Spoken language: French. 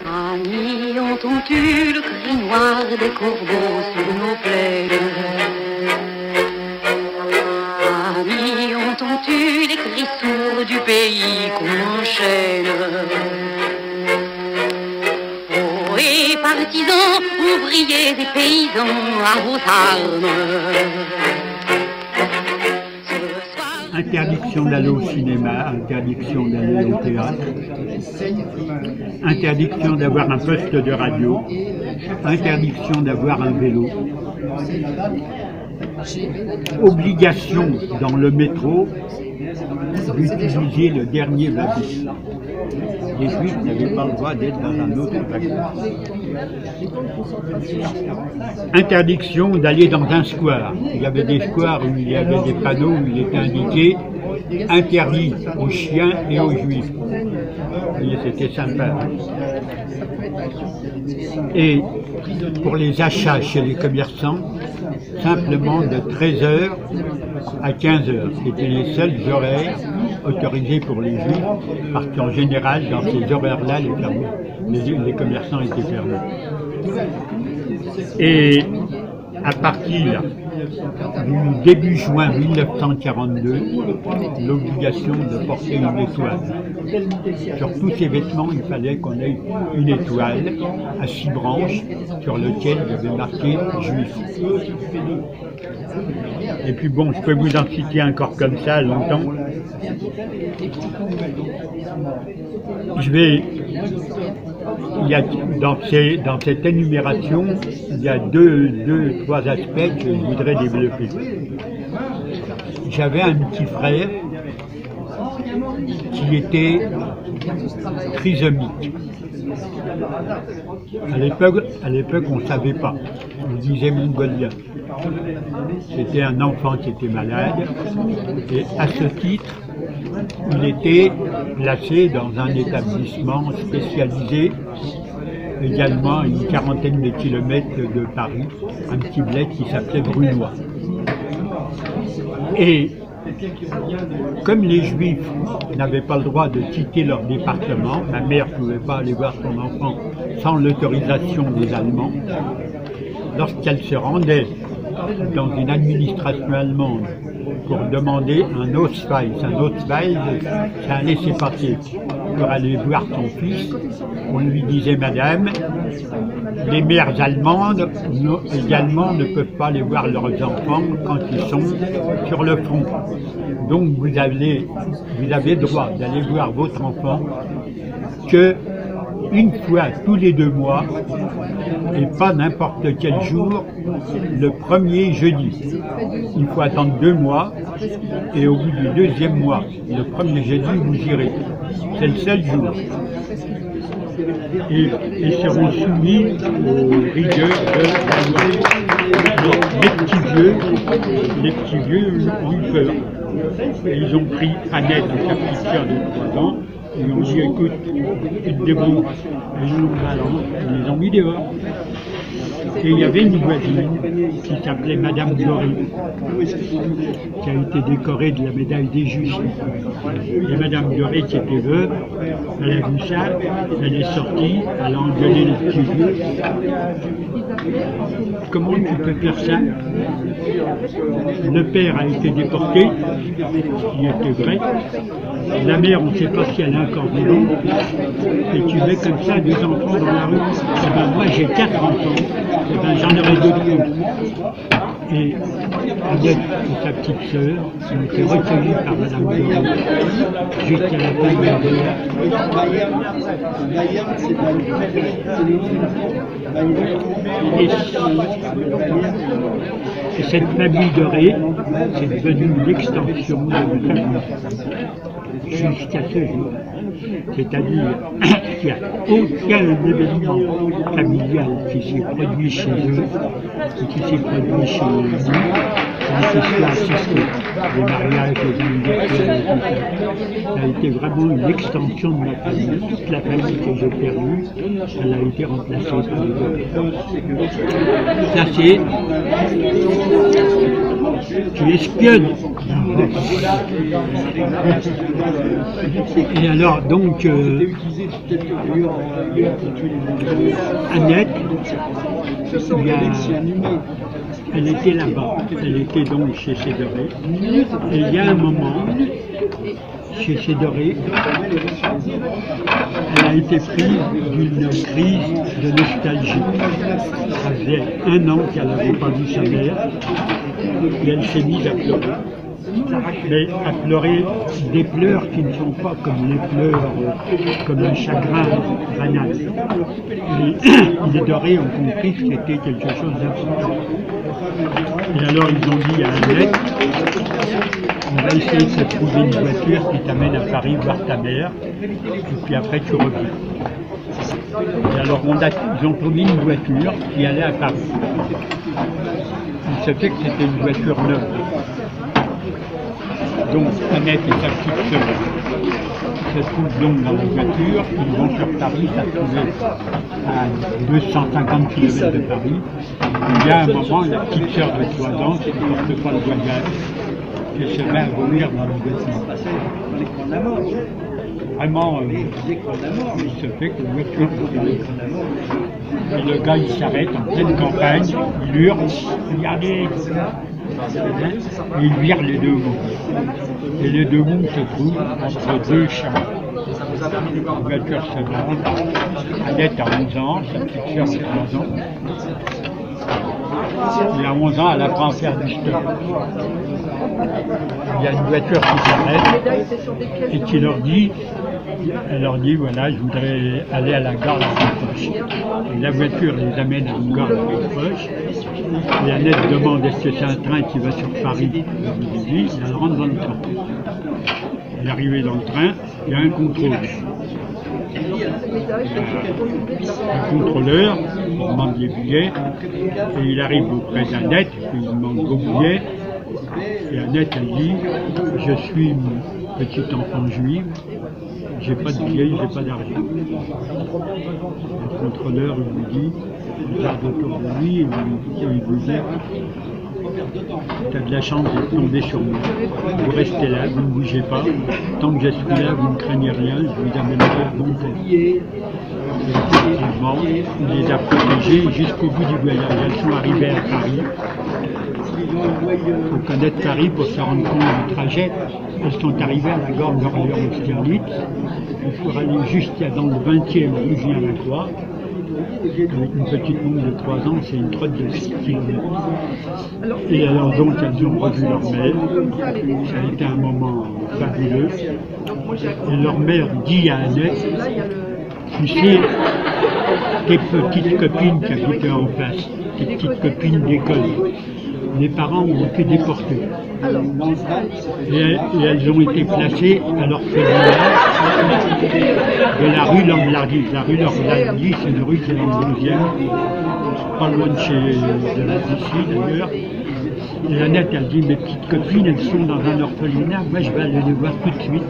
Amis, entends-tu le cri noir des corbeaux sur nos plaines? Amis, entends-tu les cris sourds du pays qu'on enchaîne? Oh, et partisans, ouvriers et paysans, à vos armes. Interdiction d'aller au cinéma, interdiction d'aller au théâtre, interdiction d'avoir un poste de radio, interdiction d'avoir un vélo, obligation dans le métro d'utiliser le dernier wagon. Les Juifs n'avaient pas le droit d'être dans un autre wagon. Interdiction d'aller dans un square. Il y avait des squares où il y avait des panneaux où il était indiqué interdit aux chiens et aux Juifs. Et c'était sympa. Et pour les achats chez les commerçants, simplement de 13h à 15h. C'était les seuls horaires autorisés pour les Juifs, parce qu'en général, dans ces horaires-là, les commerçants étaient fermés. Et à partir du début juin 1942, l'obligation de porter une étoile. Sur tous ces vêtements, il fallait qu'on ait une étoile à 6 branches sur lequel il y avait marqué « Juif ». Et puis bon, je peux vous en citer encore comme ça longtemps. Dans cette énumération, il y a trois aspects que je voudrais développer. J'avais un petit frère qui était trisomique. À l'époque, on ne savait pas. On disait mongolien. C'était un enfant qui était malade et à ce titre, il était placé dans un établissement spécialisé, également à une quarantaine de kilomètres de Paris, un petit bled qui s'appelait Brunois. Et comme les Juifs n'avaient pas le droit de quitter leur département, ma mère ne pouvait pas aller voir son enfant sans l'autorisation des Allemands, lorsqu'elle se rendait dans une administration allemande pour demander un Ausweis. Un Ausweis, c'est un laissez-passer pour aller voir son fils. On lui disait, madame, les mères allemandes également ne peuvent pas aller voir leurs enfants quand ils sont sur le front. Donc vous avez droit d'aller voir votre enfant que une fois tous les 2 mois, et pas n'importe quel jour, le premier jeudi. Il faut attendre 2 mois, et au bout du 2e mois, le premier jeudi, vous irez. C'est le seul jour. Et ils seront soumis aux rigueurs de la loi. Les petits vieux ont eu peur. Et ils ont pris Annette, sa petite sœur de 3 ans, et ils ont dit, écoute, tu te débrouilles. Et ils les ont mis dehors. Et il y avait une voisine qui s'appelait Madame Doré, qui a été décorée de la médaille des Justes. Et Madame Doré, qui était veuve, elle a vu ça, elle est sortie, elle a engueulé les petits vieux. Comment tu peux faire ça? Le père a été déporté, ce qui était vrai. La mère, on ne sait pas si elle est encore vivante. Et tu mets comme ça 2 enfants dans la rue. Eh ben, moi, j'ai 4 enfants. Eh ben, j'en aurai 2 de plus. Et Annette et sa petite sœur ont été recueillies par Madame Doré jusqu'à la fin de la guerre. Et cette famille Doré, c'est devenu une extension de la famille jusqu'à ce jour. C'est-à-dire qu'il n'y a aucun événement familial qui s'est produit chez eux et qui s'est produit chez nous quand je suis assisté des mariages, des anniversaires et tout ça. Ça a été vraiment une extension de ma famille. Toute la famille que j'ai perdue, elle a été remplacée par les autres. Ça c'est... Tu espionnes. Et alors donc Annette, elle était là-bas, elle était donc chez Cédoré. Et il y a un moment, chez Cédoré, elle a été prise d'une crise de nostalgie. Ça faisait 1 an qu'elle n'avait pas vu sa mère et elle s'est mise à pleurer. Mais à pleurer des pleurs qui ne sont pas comme les pleurs, comme un chagrin banal. Les Dorés ont compris que c'était quelque chose d'important. Et alors ils ont dit à Annette, on va essayer de te trouver une voiture qui t'amène à Paris voir ta mère, et puis après tu reviens. Et alors ils ont trouvé une voiture qui allait à Paris. Il se fait que c'était une voiture neuve. Donc Annette et sa petite sœur se trouvent donc dans la voiture, ils vont sur Paris, ça se trouvait à 250 km de Paris. Il y a un moment, la petite sœur de 3 ans qui ne porte pas le voyage, qui se met à vomir dans le voiture. Vraiment, il se fait que la voiture et le gars il s'arrête en pleine campagne, il hurle, regardez, et il vire les 2 bouts. Et les 2 bouts se trouvent entre 2 champs. La voiture se lance, Annette a 11 ans, sa petite sœur a 3 ans. Et à 11 ans, elle apprend à faire du stop. Il y a une voiture qui s'arrête et qui leur dit, elle leur dit, voilà, je voudrais aller à la gare la plus proche. Et la voiture les amène à une gare la plus proche. Et Annette demande, est-ce que c'est un train qui va sur Paris? Elle dit, et elle rentre dans le train. Elle est arrivée dans le train, il y a un contrôle. Le contrôleur demande les billets et il arrive auprès d'Annette, il demande vos billets. Et Annette elle dit, je suis une petite enfant juive, j'ai pas de billets, j'ai pas d'argent. Le contrôleur lui dit, il regarde autour de lui et il vous dit, tu as de la chance de tomber sur moi. Vous restez là, vous ne bougez pas. Tant que je suis là, vous ne craignez rien, je vous amènerai à bon port. Effectivement, il les a protégés jusqu'au bout du voyage. Elles sont arrivées à Paris. Il faut connaître Paris pour se rendre compte du trajet. Elles sont arrivées à la gare d'Orléans-Austerlitz. Il faut aller juste dans le 20e rue Viens-la-Croix. Avec une petite montre de 3 ans, c'est une trotte de 6 km. Et alors donc elles ont revu leur mère, ça a été un moment fabuleux. Et leur mère dit à Annette, tu sais, tes petites copines qui habitaient en face, tes petites copines d'école, les parents ont été déportés. Et elles ont été placées à l'orphelinat de la rue Lamblardy. La rue Lamblardy, c'est une rue qui est dans le 12e, pas loin de d'ici d'ailleurs. Et Annette, elle dit, mes petites copines, elles sont dans un orphelinat, moi je vais aller les voir tout de suite.